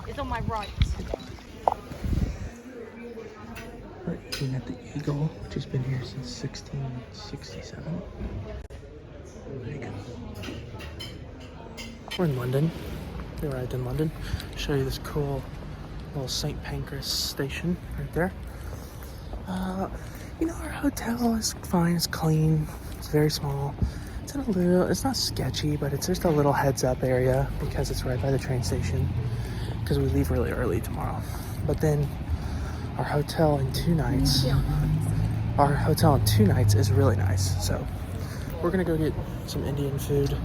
It's on my right. We're eating at the Eagle, which has been here since 1667. There you go. We're in London. We arrived in London. Show you this cool little St. Pancras station right there. You know, our hotel is fine. It's clean. It's very small. It's not sketchy, but it's just a little heads up area because it's right by the train station. Because we leave really early tomorrow. But then our hotel in 2 nights. Our hotel in 2 nights is really nice. So we're gonna go get some Indian food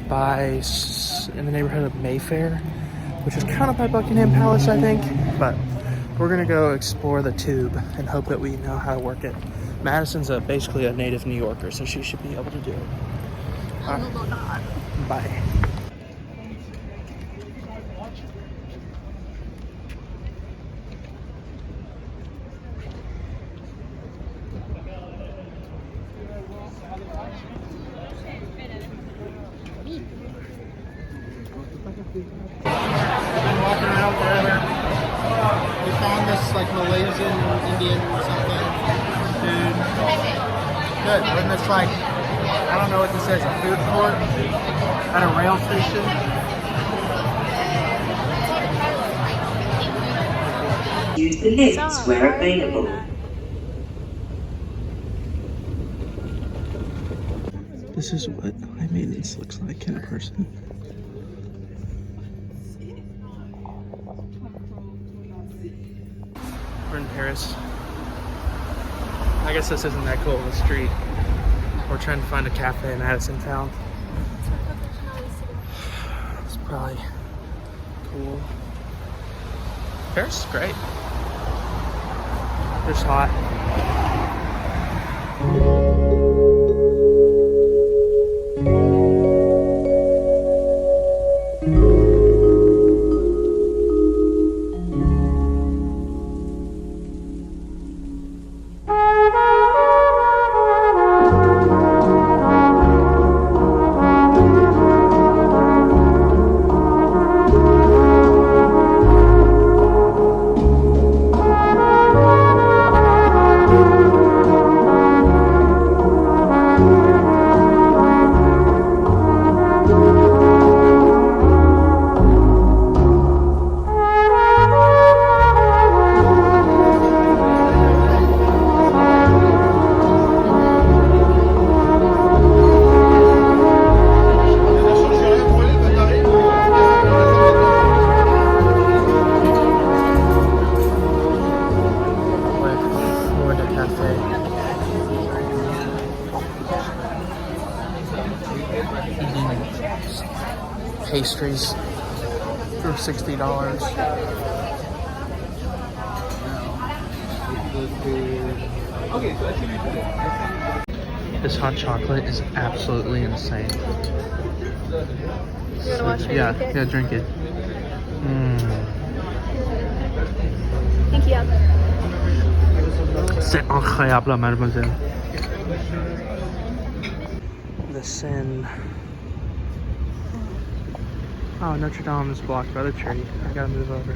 in the neighborhood of Mayfair, which is kind of by Buckingham Palace, I think. But we're gonna go explore the Tube and hope that we know how to work it. Madison's basically a native New Yorker, so she should be able to do it. Bye. Been walking around forever. We found this like Malaysian, Indian something food. Good. We're in this like, I don't know what this is, a food court at a rail station. Use the lifts where available. This is what high maintenance looks like in person. We're in Paris. I guess this isn't that cool of a street. We're trying to find a cafe Madison found. It's probably cool. Paris is great. It's hot. Pastries for $60. This hot chocolate is absolutely insane. You wanna watch me drink it? Yeah, drink it. Thank you. C'est incroyable, mademoiselle. The Seine. Oh, Notre Dame is blocked by the tree. I gotta move over.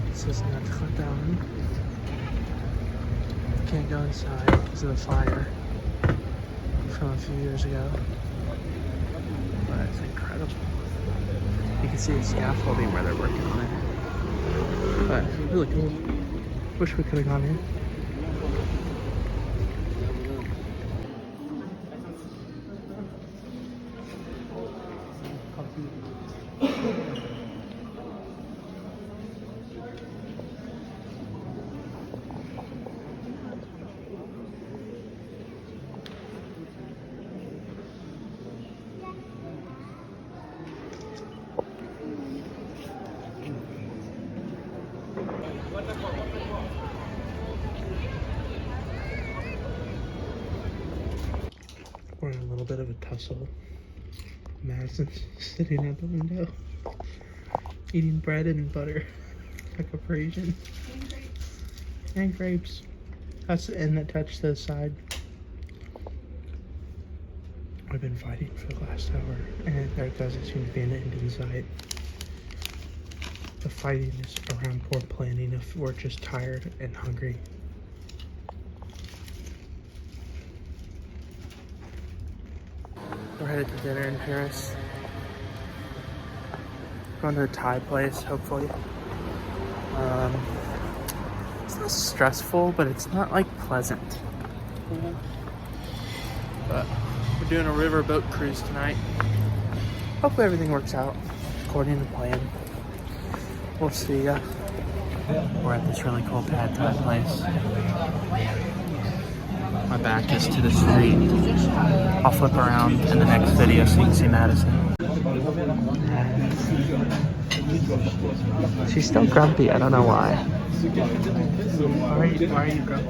This is Notre Dame. Can't go inside because of the fire from a few years ago. But it's incredible. You can see the scaffolding where they're working on it. But really cool. Wish we could have gone here. We're in a little bit of a tussle. Madison's sitting at the window, eating bread and butter, like a Parisian. And grapes. That's the end that touched the side. We've been fighting for the last hour, and there doesn't seem to be an end in sight. The fighting is around poor planning if we're just tired and hungry. We're headed to dinner in Paris. Going to a Thai place, hopefully. It's not stressful, but it's not like pleasant. But we're doing a riverboat cruise tonight. Hopefully everything works out according to plan. We'll see ya. We're at this really cool pad Thai place. My back is to the street. I'll flip around in the next video so you can see Madison. She's still grumpy, I don't know why. Why are you grumpy?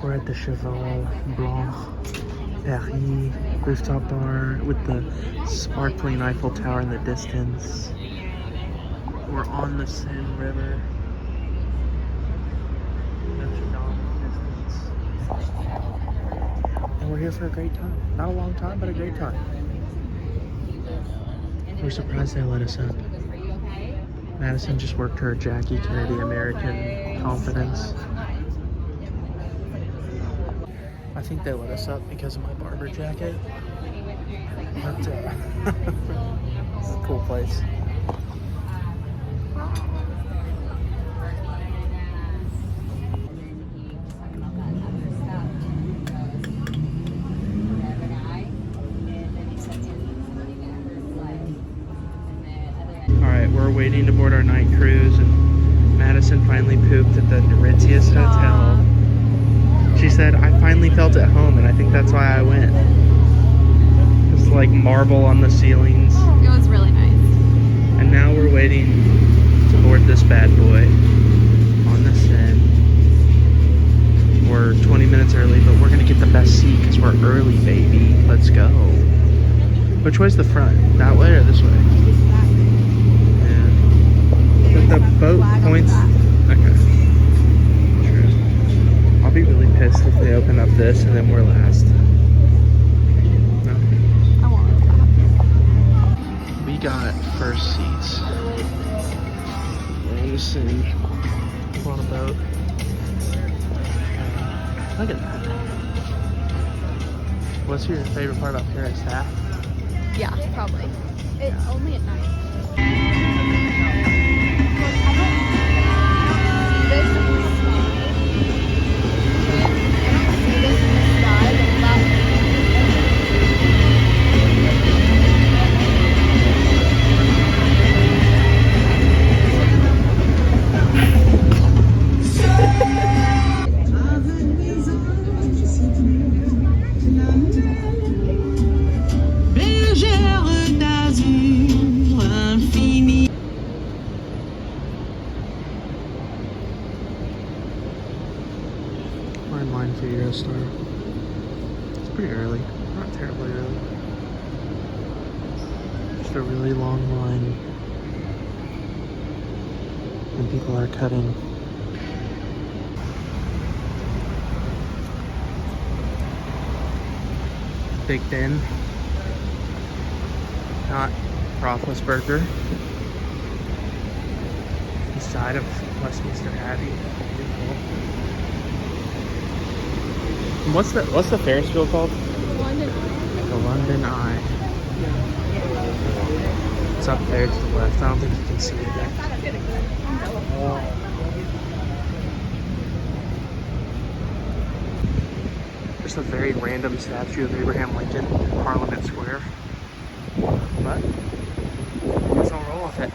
We're at the Cheval Blanc Paris rooftop bar with the sparkling Eiffel Tower in the distance. We're on the Seine River. Notre Dame distance. And we're here for a great time. Not a long time, but a great time. We're surprised they let us up. Madison just worked her Jackie Kennedy American confidence. I think they let us up because of my barber jacket. But, it's a cool place. Alright, we're waiting to board our night cruise, and Madison finally pooped at the ritziest hotel. She said, I finally felt at home, and I think that's why I went. It's like marble on the ceilings. It was really nice. And now we're waiting to board this bad boy on the Seine. We're 20 minutes early, but we're gonna get the best seat because we're early, baby. Let's go. Which way's the front? That way or this way? Yeah. But the boat points. Okay. True. I'll be really pissed if they open up this and then we're last. No. I won't. We got first seats. We're in the Seine. We're on a boat. Look at that. What's your favorite part about Paris? That? Yeah, probably. It's only at night. We're in line for Eurostar. It's pretty early. Not terribly early. Just a really long line. And people are cutting. Big Ben. Not Roethlisberger. The side of Westminster Abbey. Beautiful. What's the Ferris wheel called? London. The London Eye. It's up there to the left. I don't think you can see it there. Just a very random statue of Abraham Lincoln in Parliament Square. But I guess I'll roll with it.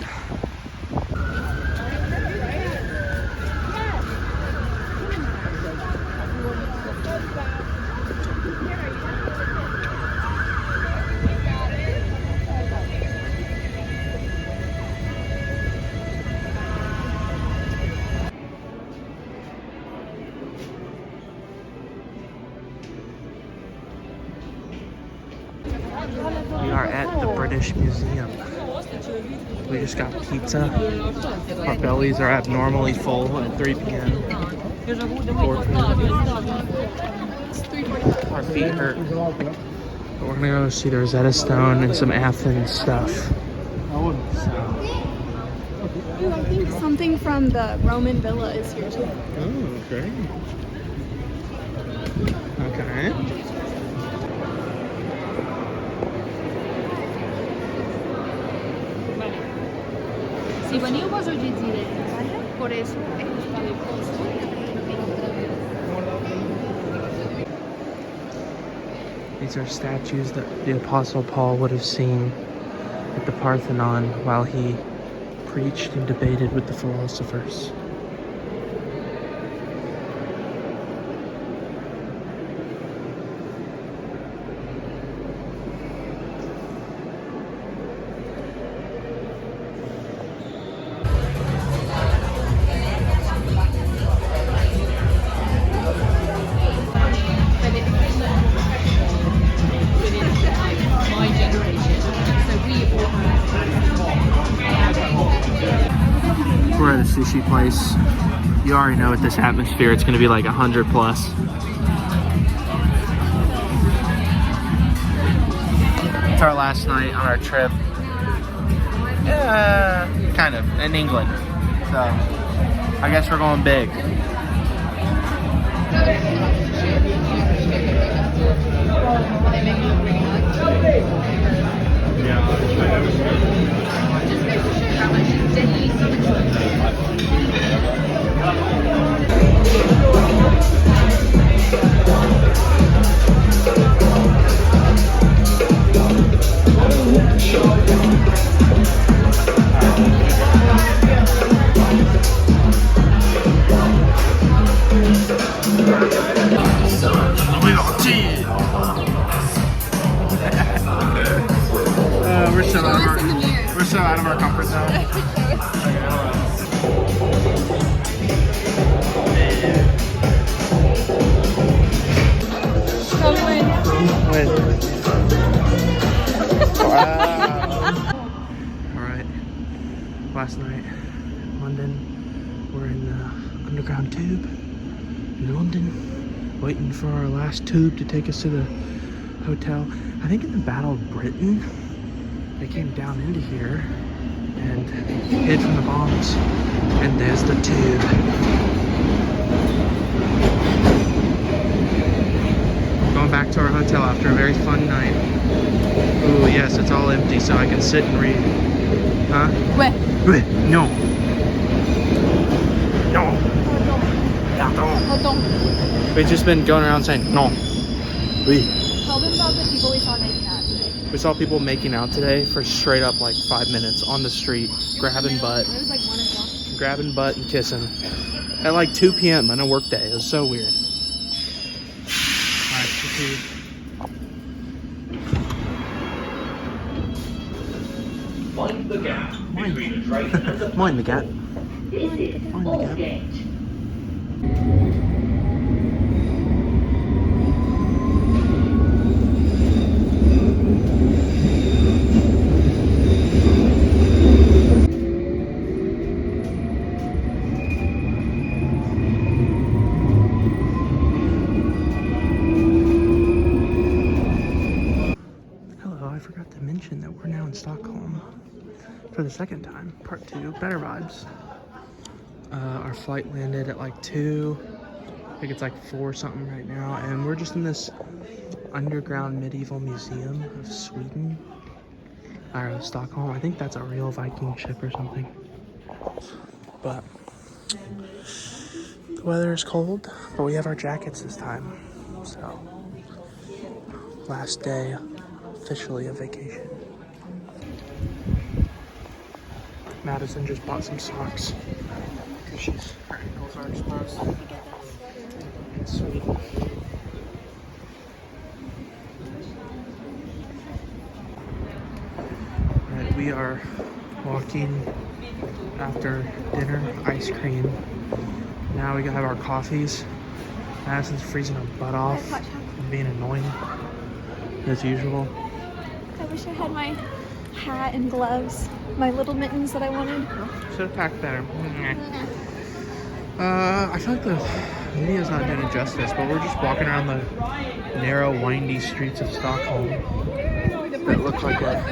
We are at the British Museum. We just got pizza. Our bellies are abnormally full at 3 p.m. 4 p.m. Our feet hurt. But we're gonna go see the Rosetta Stone and some Athens stuff. Ooh, I think something from the Roman villa is here too. Oh, great. Okay. Si veniu vos ho diré. Por eso. These are statues that the Apostle Paul would have seen at the Parthenon while he preached and debated with the philosophers. we're at a sushi place. You already know with this atmosphere, it's gonna be like 100 plus. It's our last night on our trip. Kind of, in England. So, I guess we're going big. We're so out of our comfort zone. Win. Wow. Alright. Last night, London. We're in the underground tube in London, waiting for our last tube to take us to the hotel. I think in the Battle of Britain, they came down into here and hid from the bombs. And there's the tube. Going back to our hotel after a very fun night. Ooh, yes, it's all empty, so I can sit and read. Huh? Wait. No. We've just been going around saying no. Tell them about the people we saw making out today. We saw people making out today for straight up like 5 minutes on the street, grabbing butt. It was like 1 o'clock. Grabbing butt and kissing at like 2 p.m. on a work day. It was so weird. Alright, Mind the gap between the train and the mind the gap. Mind the gap. That we're now in Stockholm for the second time, part 2, better vibes. Our flight landed at like 2, I think it's like 4 something right now, and we're just in this underground medieval museum of Sweden, or Stockholm. I think that's a real Viking ship or something. But the weather is cold, but we have our jackets this time, so last day officially of vacation. Madison just bought some socks because her ankles are exposed in Sweden. Alright, we are walking after dinner, ice cream. Now we gotta have our coffees. Madison's freezing her butt off and being annoying as usual. I wish I had my hat and gloves, my little mittens that I wanted. Should have packed better. I feel like the video's not doing it justice, but we're just walking around the narrow, windy streets of Stockholm that look like a...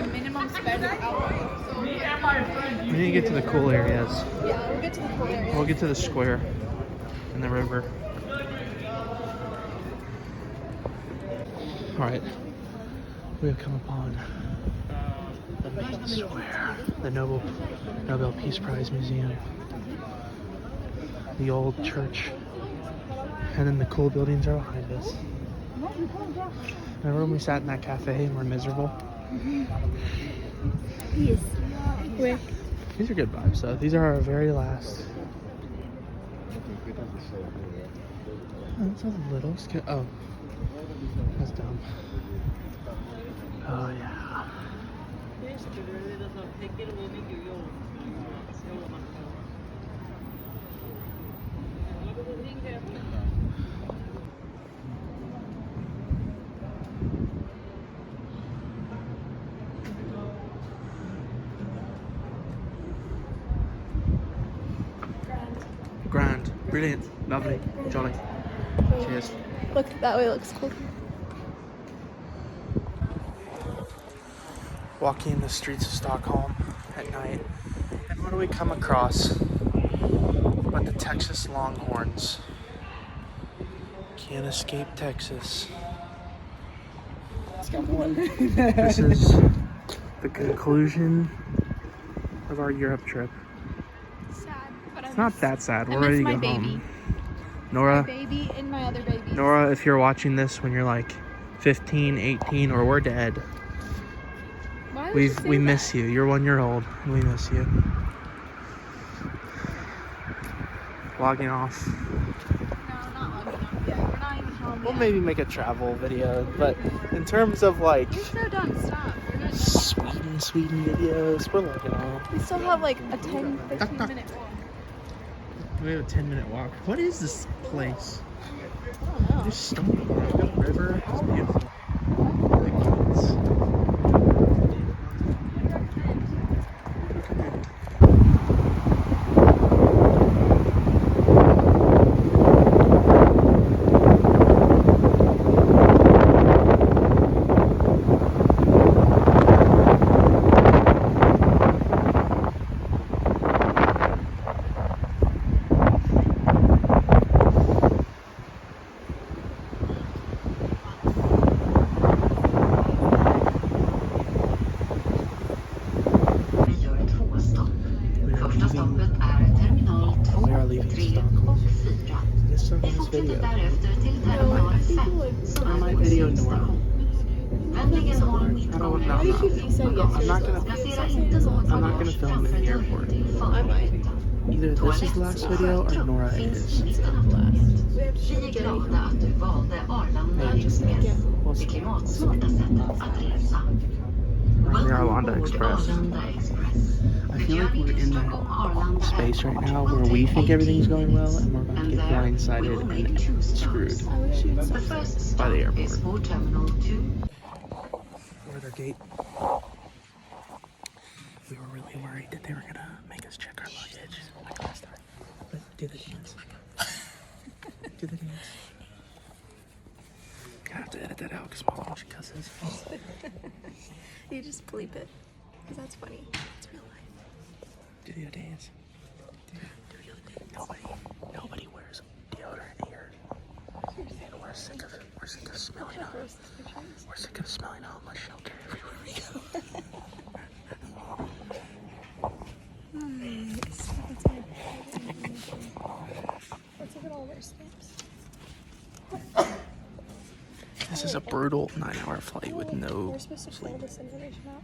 We need to get to the cool areas. Yeah, we'll get to the cool areas. We'll get to the square and the river. Alright, we have come upon the main square, the Nobel Peace Prize Museum, the old church, and then the cool buildings are behind us. Remember when we sat in that cafe and were miserable? Yes. Where? These are good vibes though. These are our very last. Oh, that's a little scary. Oh, that's dumb. Oh yeah. Grand. Brilliant. Lovely. Jolly. Cheers. Look, that way looks cool. Walking the streets of Stockholm at night. And what do we come across but the Texas Longhorns? Can't escape Texas. This is the conclusion of our Europe trip. Sad, but It's not that sad. We're miss ready to my go baby. home. Nora, My baby and my other babies. Nora, if you're watching this when you're like 15, 18, or we're dead, Why would you say we that? miss you. You're 1 year old, and we miss you. Logging off. No, not logging off yet. We're not even home We'll yet. maybe make a travel video, but in terms of like You're so done. Stop. We're not Sweden videos, we're logging off. We still have like a 10, 15 minute walk. We have a 10-minute walk. What is this place? I don't know. There's Stow-on-the-Wold river. It's beautiful. It's- Första stoppet är terminal 2, We are leaving 3 Stockholm. och 4. This is a Vi nice fortsätter video. därefter till terminal 5 som är My vår video, Nora. slutstation. Vänligen håll I mitt don't om know. I'm not gonna. Placera inte något I'm not gonna bagage film in framför the dörren airport. till förarhytten. Either this is the last video or Nora Finns is. i denna paket. Vi är glada att du valde Arlanda Express, det klimatsmarta sättet att resa. We're near Welcome Arlanda aboard Express. Arlanda Express. I feel like we're in that space right now where we think everything's going well and we're about to get blindsided and screwed The first by stop the is airport. for Terminal 2. Order gate. We were really worried that they were gonna make us check our luggage like last time. But do the dance. Do the dance. I have to edit that out because my mom she cusses. You just bleep it. Because that's funny. It's real life. Do the dance. Nobody wears deodorant here. And we're sick of smelling out. We're sick of smelling how much shelter everywhere we go. Let's look at all of our stamps. This is a brutal 9-hour flight with no We're supposed to fill this information out.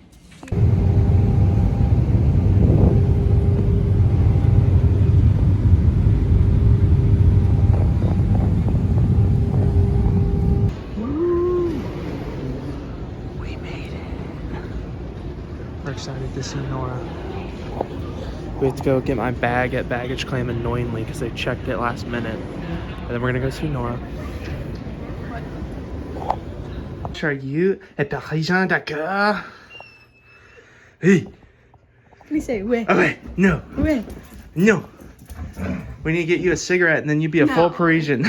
We made it. We're excited to see Nora. We have to go get my bag at baggage claim annoyingly because they checked it last minute. And then we're gonna go see Nora. Are you at the Région d'accord? Hey! We say, wait. Oh, wait, no, Wait. no. We need to get you a cigarette and then you'd be a full Parisian.